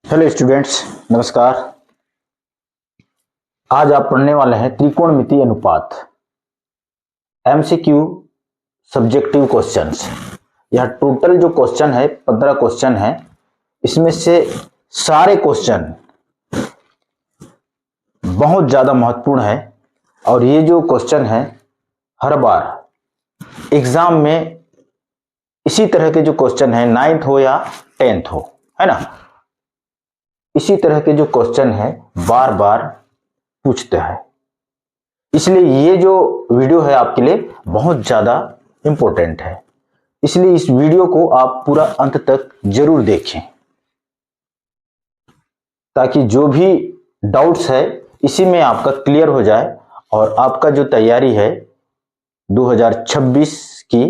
Hello students, नमस्कार। आज आप पढ़ने वाले हैं त्रिकोणमितीय अनुपात एमसीक्यू सब्जेक्टिव क्वेश्चंस। यह टोटल जो क्वेश्चन है 15 क्वेश्चन है। इसमें से सारे क्वेश्चन बहुत ज्यादा महत्वपूर्ण है और ये जो क्वेश्चन है हर बार एग्जाम में इसी तरह के जो क्वेश्चन है 9th हो या 10th हो, है ना, इसी तरह के जो क्वेश्चन है बार बार पूछते हैं। इसलिए ये जो वीडियो है आपके लिए बहुत ज्यादा इंपॉर्टेंट है। इसलिए इस वीडियो को आप पूरा अंत तक जरूर देखें ताकि जो भी डाउट्स है इसी में आपका क्लियर हो जाए और आपका जो तैयारी है 2026 की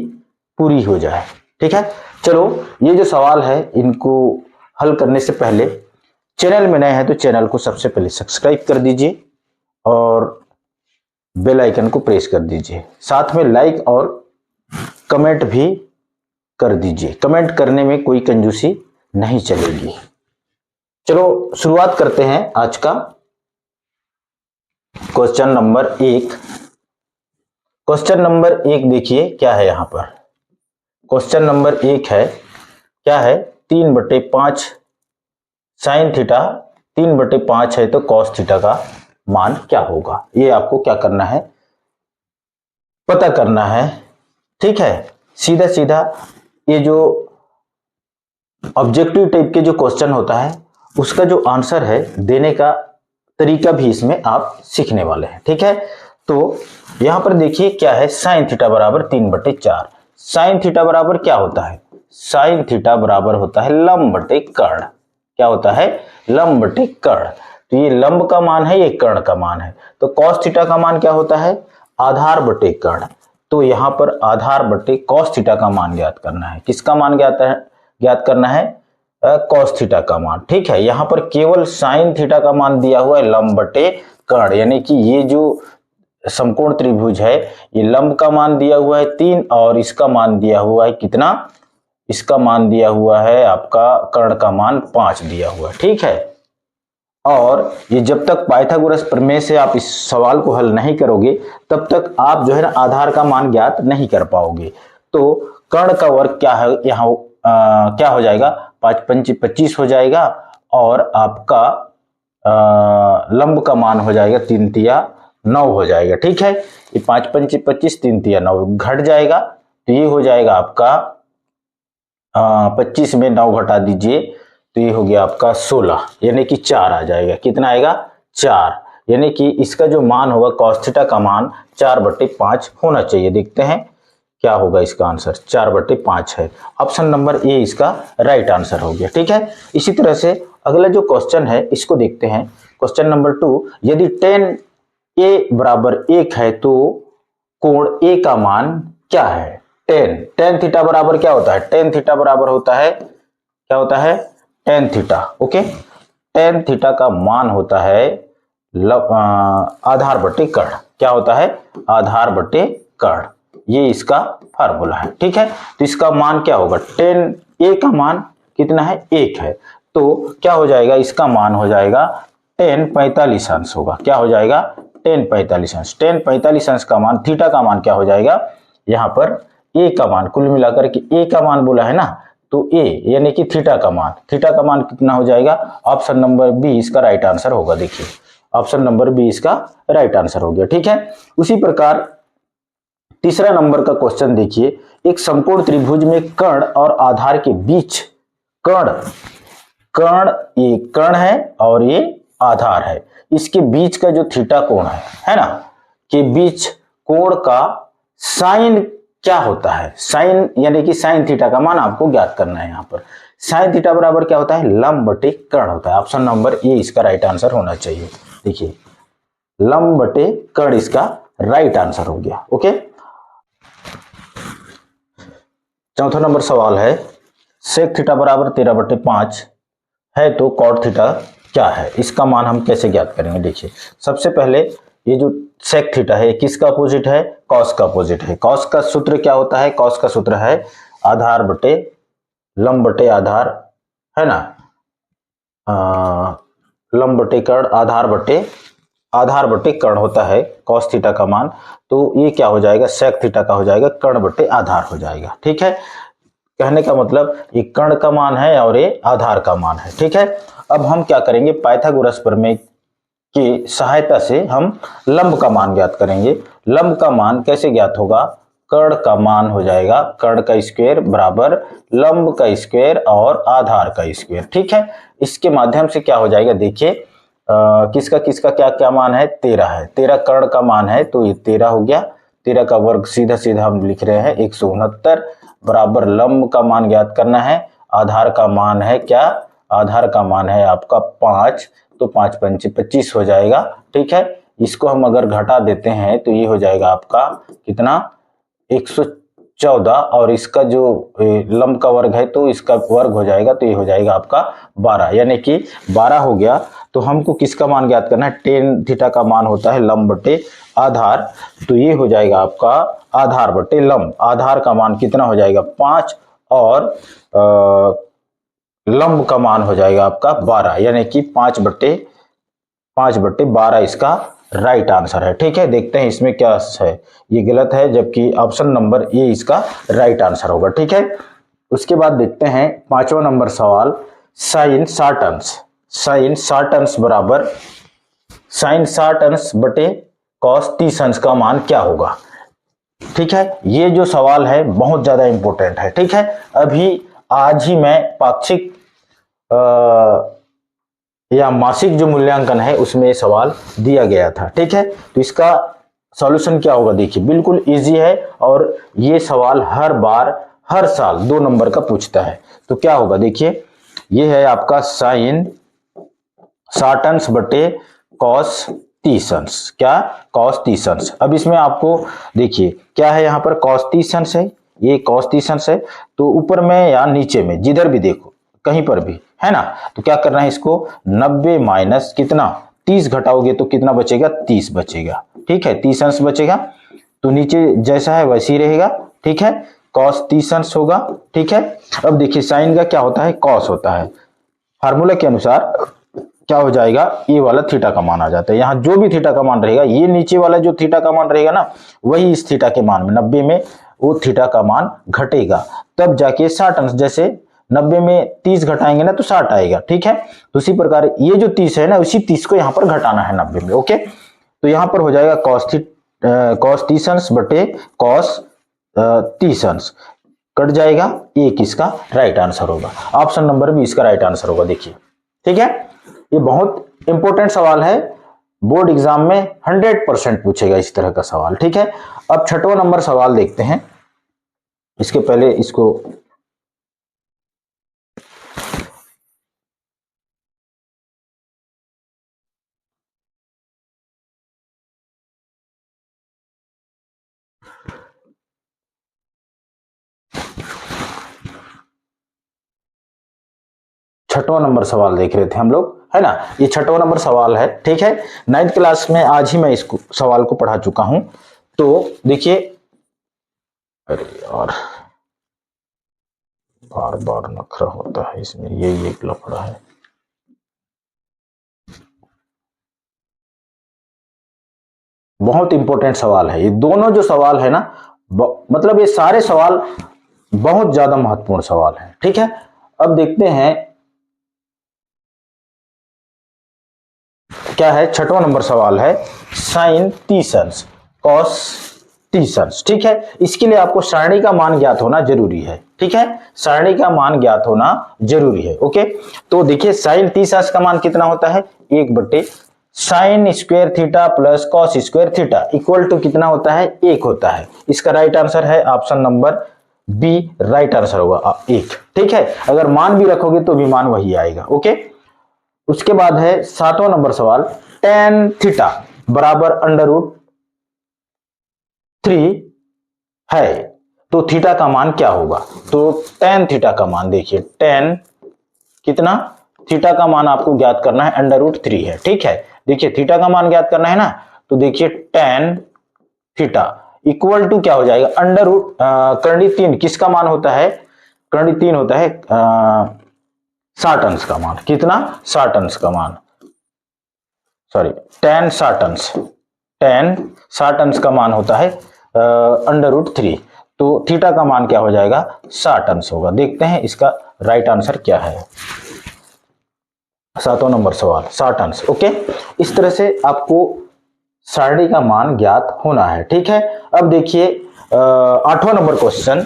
पूरी हो जाए। ठीक है, चलो ये जो सवाल है इनको हल करने से पहले चैनल में नए हैं तो चैनल को सबसे पहले सब्सक्राइब कर दीजिए और बेल आइकन को प्रेस कर दीजिए। साथ में लाइक और कमेंट भी कर दीजिए। कमेंट करने में कोई कंजूसी नहीं चलेगी। चलो शुरुआत करते हैं आज का क्वेश्चन नंबर 1। क्वेश्चन नंबर 1 देखिए क्या है यहां पर। क्वेश्चन नंबर 1 है, क्या है, 3/5 साइन थीटा 3/5 है तो कॉस थीटा का मान क्या होगा। ये आपको क्या करना है, पता करना है। ठीक है, सीधा सीधा ये जो ऑब्जेक्टिव टाइप के जो क्वेश्चन होता है उसका जो आंसर है देने का तरीका भी इसमें आप सीखने वाले हैं। ठीक है, तो यहां पर देखिए क्या है, साइन थीटा बराबर 3/4। साइन थीटा बराबर क्या होता है, साइन थीटा बराबर होता है लंब बटे कर्ण। क्या होता है, लंब बटे कर्ण। तो ये लंब का मान है, ये कर्ण का मान है। तो कॉस थीटा का मान क्या होता है, आधार बटे कर्ण। तो यहां पर आधार बटे कॉस थीटा का मान ज्ञात करना है। किसका मान ज्ञात करना है, कॉस थीटा का मान। ठीक है, यहां पर केवल साइन थीटा का मान दिया हुआ है लंब बटे कर्ण, यानी कि ये जो समकोण त्रिभुज है ये लंब का मान दिया हुआ है 3 और इसका मान दिया हुआ है कितना, इसका मान दिया हुआ है आपका कर्ण का मान 5 दिया हुआ है। ठीक है, और ये जब तक पाइथागोरस प्रमेय से आप इस सवाल को हल नहीं करोगे तब तक आप जो है ना आधार का मान ज्ञात नहीं कर पाओगे। तो कर्ण का वर्ग क्या है यहाँ, क्या हो जाएगा, 5 पंच 25 हो जाएगा और आपका लंब का मान हो जाएगा 3 तिया 9 हो जाएगा। ठीक है, ये 5 पंच 25 3 तिया 9 घट जाएगा। तो ये हो जाएगा आपका 25 में 9 घटा दीजिए तो ये हो गया आपका 16, यानी कि 4 आ जाएगा। कितना आएगा, 4, यानी कि इसका जो मान होगा कॉस थीटा का मान 4/5 होना चाहिए। देखते हैं क्या होगा इसका आंसर, 4/5 है। ऑप्शन नंबर ए इसका राइट आंसर हो गया। ठीक है, इसी तरह से अगला जो क्वेश्चन है इसको देखते हैं। क्वेश्चन नंबर 2, यदि tan a बराबर 1 है तो कोण a का मान क्या है। tan थीटा बराबर क्या होता है, tan थीटा बराबर होता है, क्या होता है, tan theta. Okay, tan theta का मान होता है आधार बटे कर्ण। क्या होता है, आधार बटे कर्ण, ये इसका फार्मूला है। ठीक है, तो इसका मान क्या होगा, tan a का मान कितना है, 1 है। तो क्या हो जाएगा, इसका मान हो जाएगा tan 45 अंश होगा। क्या हो जाएगा, tan 45 अंश। tan 45 अंश का मान, थीटा का मान क्या हो जाएगा, यहाँ पर a का मान, कुल मिलाकर के a का मान बोला है ना, तो a यानी कि थीटा का मान, थीटा का मान कितना हो जाएगा, ऑप्शन नंबर बी इसका राइट आंसर होगा। देखिए ऑप्शन नंबर बी इसका राइट आंसर हो गया। ठीक है, उसी प्रकार तीसरा नंबर का क्वेश्चन देखिए, एक समकोण त्रिभुज में कर्ण और आधार के बीच, कर्ण ये कर्ण है और ये आधार है, इसके बीच का जो थीटा कोण है ना, के बीच कोण का साइन क्या होता है, साइन यानी कि साइन थीटा का मान आपको ज्ञात करना है। यहाँ पर साइन थीटा बराबर क्या होता है, लंब बटे कर्ण होता है। ऑप्शन नंबर ए इसका राइट आंसर होना चाहिए। देखिए लंब बटे कर्ण इसका राइट आंसर हो गया। ओके, चौथा नंबर सवाल है, सेक थीटा बराबर 13/5 है तो कॉट थीटा क्या है, इसका मान हम कैसे ज्ञात करेंगे। देखिए सबसे पहले ये जो सेक थीटा है किसका अपोजिट है, कॉस का अपोजिट है। कॉस का सूत्र क्या होता है, कॉस का सूत्र है आधार बटे लंब बटे आधार, है ना, लंब बटे कर्ण, आधार बटे कर्ण होता है कॉस थीटा का मान, तो ये क्या हो जाएगा, सेक थीटा का हो जाएगा, कर्ण बटे आधार हो जाएगा। ठीक है, कहने का मतलब ये कर्ण का मान है और ये आधार का मान है। ठीक है, अब हम क्या करेंगे, पाइथागोरस प्रमेय की सहायता से हम लंब का मान ज्ञात करेंगे। लंब का मान कैसे ज्ञात होगा, कर्ण का मान हो जाएगा कर्ण का स्क्वायर बराबर लंब का स्क्वायर और आधार का स्क्वायर। ठीक है, इसके माध्यम से क्या हो जाएगा, देखिए किसका किसका क्या क्या मान है, 13 है, 13 कर्ण का मान है, तो ये 13 हो गया, 13 का वर्ग सीधा सीधा हम लिख रहे हैं 169 बराबर लंब का मान ज्ञात करना है, आधार का मान है क्या, आधार का मान है आपका 5, तो 5 पंचे 25 हो जाएगा। ठीक है, इसको हम अगर घटा देते हैं तो ये हो जाएगा आपका कितना, 114, और इसका जो लंब का वर्ग है तो इसका वर्ग हो जाएगा, तो ये हो जाएगा आपका 12, यानी कि 12 हो गया। तो हमको किसका मान ज्ञात करना है, टेन थीटा का मान होता है लंब बटे आधार, तो ये हो जाएगा आपका आधार बटे लंब, आधार का मान कितना हो जाएगा 5 और लंब का मान हो जाएगा आपका 12, यानी कि 5 बटे 12 इसका राइट आंसर है। ठीक है, देखते हैं इसमें क्या है, ये गलत है, जबकि ऑप्शन नंबर ए इसका राइट आंसर होगा। ठीक है, उसके बाद देखते हैं 5वां नंबर सवाल, साइन 60 अंश, साइन 60 अंश बराबर साइन 60 अंश बटे कॉस 30 अंश का मान क्या होगा। ठीक है, ये जो सवाल है बहुत ज्यादा इंपॉर्टेंट है। ठीक है, अभी आज ही मैं पाक्षिक या मासिक जो मूल्यांकन है उसमें ये सवाल दिया गया था। ठीक है, तो इसका सॉल्यूशन क्या होगा, देखिए बिल्कुल इजी है, और ये सवाल हर बार हर साल 2 नंबर का पूछता है। तो क्या होगा, देखिए ये है आपका साइन 60 अंश बटे कॉस 30 अंश, क्या कॉस 30 अंश। अब इसमें आपको देखिए क्या है, यहाँ पर कॉस 30 अंश है, ये कॉस 30 अंश है, तो ऊपर में या नीचे में जिधर भी देखो कहीं पर भी है ना, तो क्या करना है, इसको 90 माइनस कितना 30 घटाओगे तो कितना बचेगा, 30 बचेगा। ठीक है, 30 अंश बचेगा, तो नीचे जैसा है वैसे ही रहेगा। ठीक है, कॉस 30 अंश होगा। ठीक है, अब देखिए साइन का क्या होता है, कॉस होता है, फार्मूला के अनुसार क्या हो जाएगा, ये वाला थीटा का मान आ जाता है, यहाँ जो भी थीटा का मान रहेगा, ये नीचे वाला जो थीटा का मान रहेगा ना, वही इस थीटा के मान में 90 में वो थीटा का मान घटेगा, तब जाके 60 अंश, जैसे 90 में 30 घटाएंगे ना तो 60 आएगा। ठीक है, तो उसी प्रकार ये जो 30 है ना, उसी 30 को यहाँ पर घटाना है 90 में। ओके, तो यहाँ पर हो जाएगा कॉस 30 अंश बटे कॉस 30 अंश, कट जाएगा, ये किसका राइट आंसर होगा, ऑप्शन नंबर भी इसका राइट आंसर होगा। देखिए ठीक है, ये बहुत इंपॉर्टेंट सवाल है, बोर्ड एग्जाम में 100% पूछेगा इस तरह का सवाल। ठीक है, अब 6वां नंबर सवाल देखते हैं, इसके पहले इसको छठवां नंबर सवाल देख रहे थे हम लोग, है ना, ये 6वां नंबर सवाल है। ठीक है, 9th क्लास में आज ही मैं इस सवाल को पढ़ा चुका हूं। तो देखिए, अरे यार बार बार नखरा होता है इसमें, ये एक लफड़ा है। बहुत इंपॉर्टेंट सवाल है ये दोनों जो सवाल है ना, मतलब ये सारे सवाल बहुत ज्यादा महत्वपूर्ण सवाल है। ठीक है, अब देखते हैं क्या है, 6वां नंबर सवाल है साइन 30 अंश कॉस 30 अंश। ठीक है, इसके लिए आपको सारणी का मान ज्ञात होना जरूरी है। ठीक है, सारणी का मान ज्ञात होना जरूरी है। ओके, तो देखिए साइन 30 अंश का मान कितना होता है, 1 बटे sine square theta plus cos square theta equal to कितना होता है, 1 होता है। इसका राइट आंसर है option number B, right answer होगा 1। ठीक है, अगर मान भी रखोगे तो भी मान वही आएगा। ओके, उसके बाद है 7वां नंबर सवाल, टेन थीटा बराबर अंडर रूट 3 है, तो थीटा का मान क्या होगा। तो टेन थीटा का मान देखिए, टेन कितना, थीटा का मान आपको ज्ञात करना है, अंडर रूट 3 है। ठीक है, देखिए थीटा का मान ज्ञात करना है ना, तो देखिए टेन थीटा इक्वल टू क्या हो जाएगा, अंडर रूट कर्ण 3 किसका मान होता है, कर्ण 3 होता है 60 अंश का मान, कितना 60 अंश का मान, सॉरी 10 60 अंश, 10 60 अंश का मान होता है √3, तो थीटा का मान क्या हो जाएगा 60 अंश होगा। देखते हैं इसका राइट आंसर क्या है। 7वां नंबर सवाल 60 अंश। ओके, इस तरह से आपको सारणी का मान ज्ञात होना है। ठीक है, अब देखिए 8वां नंबर क्वेश्चन,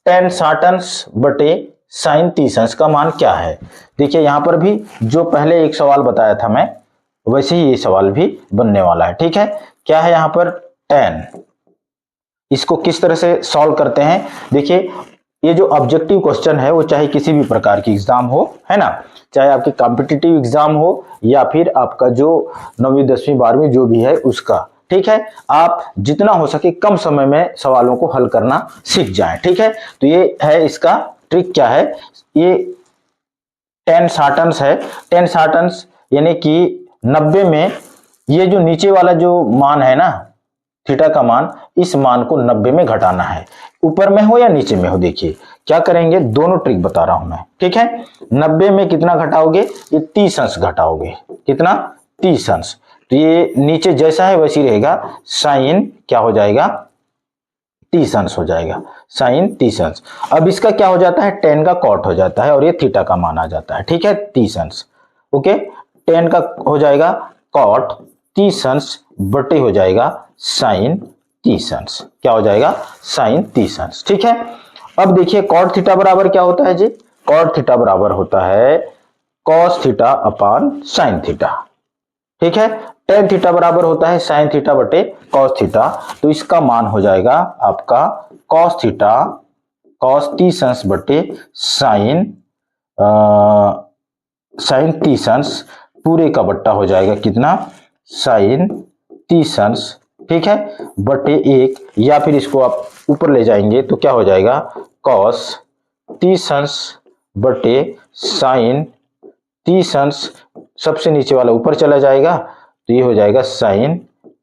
tan 60 अंश बटे sin 30 अंश का मान क्या है। देखिए यहां पर भी जो पहले एक सवाल बताया था मैं, वैसे ही ये सवाल भी बनने वाला है। ठीक है, क्या है यहां पर tan, इसको किस तरह से सॉल्व करते हैं। देखिए ये जो ऑब्जेक्टिव क्वेश्चन है वो चाहे किसी भी प्रकार की एग्जाम हो, है ना, चाहे आपकी कॉम्पिटिटिव एग्जाम हो या फिर आपका जो 9वीं 10वीं 12वीं जो भी है उसका, ठीक है, आप जितना हो सके कम समय में सवालों को हल करना सीख जाएं। ठीक है, तो ये है इसका ट्रिक। क्या है ये tan 60 अंश है, tan 60 अंश यानी कि 90 में ये जो नीचे वाला जो मान है ना थीटा का मान, इस मान को 90 में घटाना है, ऊपर में हो या नीचे में हो। देखिए क्या करेंगे, दोनों ट्रिक बता रहा हूं मैं। ठीक है, 90 में कितना घटाओगे, ये 30 अंश घटाओगे, कितना 30 अंश, तो ये नीचे जैसा है वैसी रहेगा, साइन क्या हो जाएगा 30 अंश हो जाएगा, साइन 30 अंश। अब इसका क्या हो जाता है, tan का cot हो जाता है और ये थीटा का मान आ जाता है। ठीक है, 30 अंश। ओके, tan का हो जाएगा cot 30 अंश बटे हो जाएगा साइन 30 अंश, क्या हो जाएगा साइन 30 अंश। ठीक है, अब देखिए cot थीटा बराबर क्या होता है जी, cot थीटा बराबर होता है cos theta upon sine theta. ठीक है, tan थीटा बराबर होता है साइन थीटा बटे cos थीटा, तो इसका मान हो जाएगा आपका cos थीटा cos 30 अंश बटे साइन 30 अंश, पूरे का बट्टा हो जाएगा कितना साइन 30 अंश। ठीक है, बटे 1, या फिर इसको आप ऊपर ले जाएंगे तो क्या हो जाएगा cos 30 अंश बटे साइन 30 अंश, सबसे नीचे वाला ऊपर चला जाएगा तो ये हो जाएगा साइन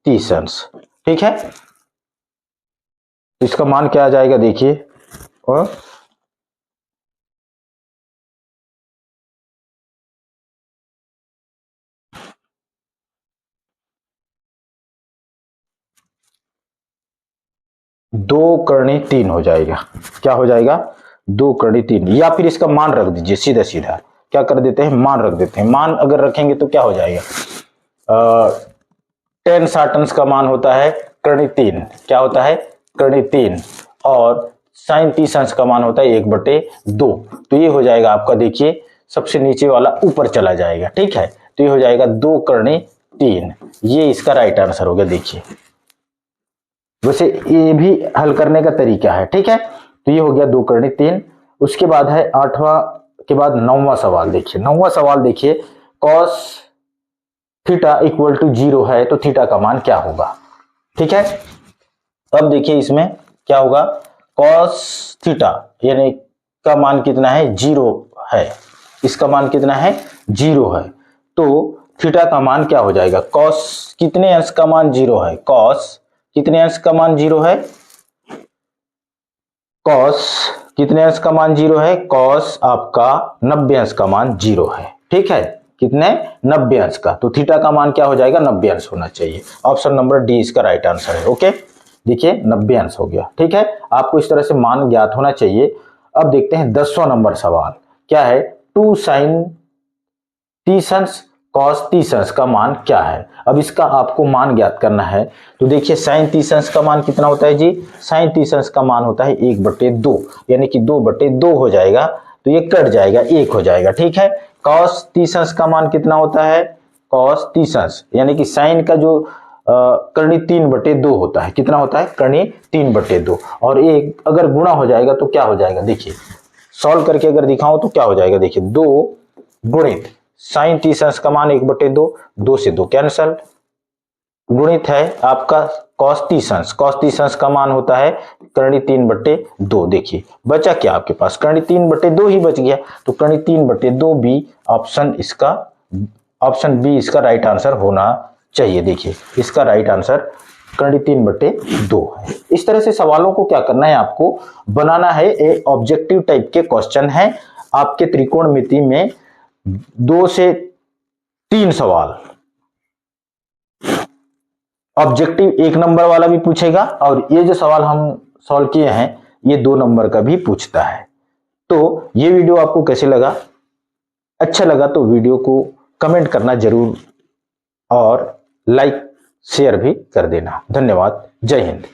30 अंश। ठीक है, इसका मान क्या आ जाएगा देखिए, और दो करनी 3 हो जाएगा, क्या हो जाएगा 2 करनी 3, या फिर इसका मान रख दीजिए सीधा सीधा, क्या कर देते हैं मान रख देते हैं। मान अगर रखेंगे तो क्या हो जाएगा, tan 60 अंश का मान होता है करनी 3, क्या होता है करनी 3, और साइन 30 अंश का मान होता है 1/2, तो ये हो जाएगा आपका, देखिए सबसे नीचे वाला ऊपर चला जाएगा। ठीक है, तो ये हो जाएगा 2 करनी 3, ये इसका राइट आंसर हो गया। देखिए वैसे ये भी हल करने का तरीका है। ठीक है, तो ये हो गया 2 करनी 3। उसके बाद है 8वां के बाद 9वां सवाल। देखिए 9वां सवाल देखिए, cos थीटा इक्वल टू 0 है तो थीटा का मान क्या होगा। ठीक है, अब देखिए इसमें क्या होगा, cos थीटा यानी का मान कितना है 0 है, इसका मान कितना है 0 है, तो थीटा का मान क्या हो जाएगा, cos कितने अंश का मान 0 है, cos कितने अंश का मान 0 है, cos कितने अंश का मान 0 है, cos आपका 90 अंश का मान 0 है। ठीक है, कितने 90 अंश का, तो थीटा का मान क्या हो जाएगा 90 अंश होना चाहिए। ऑप्शन नंबर डी इसका राइट आंसर है। ओके, देखिए 90 अंश हो गया। ठीक है, आपको इस तरह से मान ज्ञात होना चाहिए। अब देखते हैं 10वां नंबर सवाल, क्या है 2 sin 30 अंश cos 30 अंश का मान क्या है। अब इसका आपको मान ज्ञात करना है, तो देखिए साइन 30 अंश का मान कितना होता है जी, साइन 30 अंश का मान होता है 1/2, यानी कि 2/2 हो जाएगा, तो ये कट जाएगा 1 हो जाएगा। ठीक है, cos 30 अंश का मान कितना होता है, cos 30 अंश यानी कि साइन का जो करनी 3/2 होता है, कितना होता है करनी 3/2, और एक अगर गुणा हो जाएगा तो क्या हो जाएगा, देखिए सॉल्व करके अगर दिखाऊं तो क्या हो जाएगा, देखिए 2 गुणित साइन 30 अंश का मान 1/2, 2 से 2 कैंसल, गुणित है आपका cos 30 अंश, cos 30 अंश का मान होता है करनी 3/2। देखिए बचा क्या आपके पास, करनी 3/2 ही बच गया, तो करनी 3/2 बी ऑप्शन इसका, ऑप्शन बी इसका राइट आंसर होना चाहिए। देखिए इसका राइट आंसर करनी 3/2 है। इस तरह से सवालों को क्या करना है, आपको बनाना है, एक ऑब्जेक्टिव टाइप के क्वेश्चन है, आपके त्रिकोणमिति में 2 से 3 सवाल ऑब्जेक्टिव 1 नंबर वाला भी पूछेगा, और ये जो सवाल हम सॉल्व किए हैं ये 2 नंबर का भी पूछता है। तो ये वीडियो आपको कैसे लगा? अच्छा लगा तो वीडियो को कमेंट करना जरूर और लाइक शेयर भी कर देना। धन्यवाद। जय हिंद।